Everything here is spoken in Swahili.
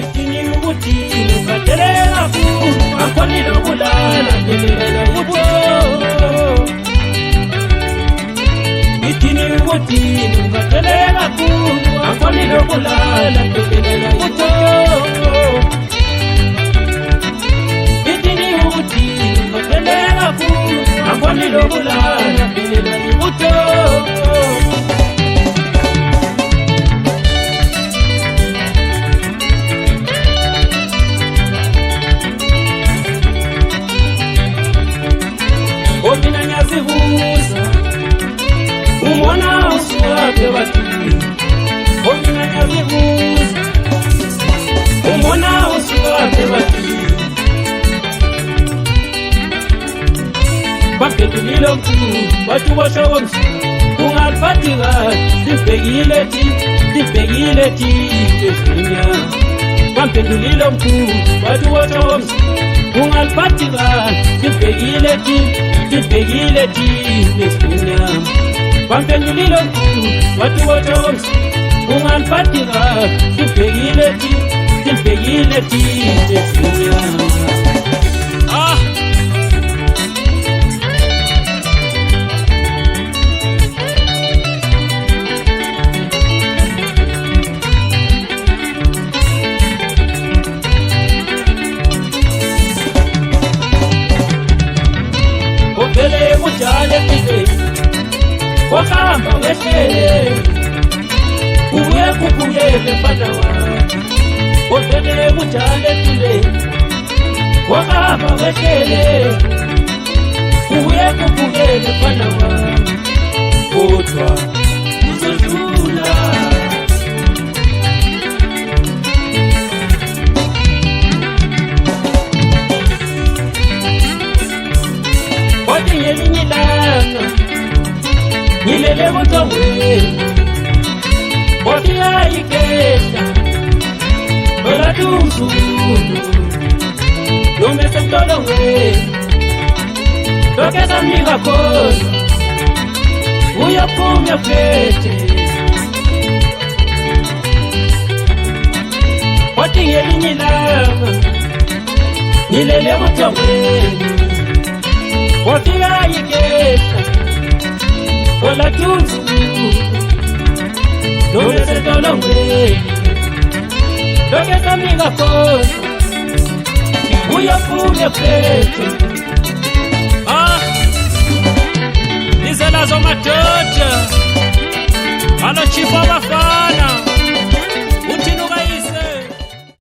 Ikini ubutini ukaterera ku akwanira bulala ndelele ubuto. Ikini ubutini ukaterera ku akwanira bulala ndelele ubuto. Ikini ubutini ukaterera ku akwanira bulala ndelele ubuto. Omina nyazihuza umona usuwape watuli. Omina nyazihuza umona usuwape watuli. Pampetulilo mtu watu washawo msu ungalpatiga simpegile ti tesunya. Pampetulilo mtu watu washawo msu ungalpatiga simpegile ti tesunya. Pampetulilo mtu watu washawo msu ungalpatiga simpegile ti tesunya. Obele mujale pide wakamba wesele uwe kupuyele panawa. Obele mujale pide wakamba wesele uwe kupuyele panawa. Otwa uzozula Odi nyilanga nilele mtowe. Odi aiketa ola tumsulu nomesentolo we. Tokeza miga kola uyapumya pete. Odi nyilanga nilele mtowe. Otia iketa ola tunzu Nome se tolo mwe Tokeza miga kosa Uya fume pete. Nizela zo matoto Alo chifa wafana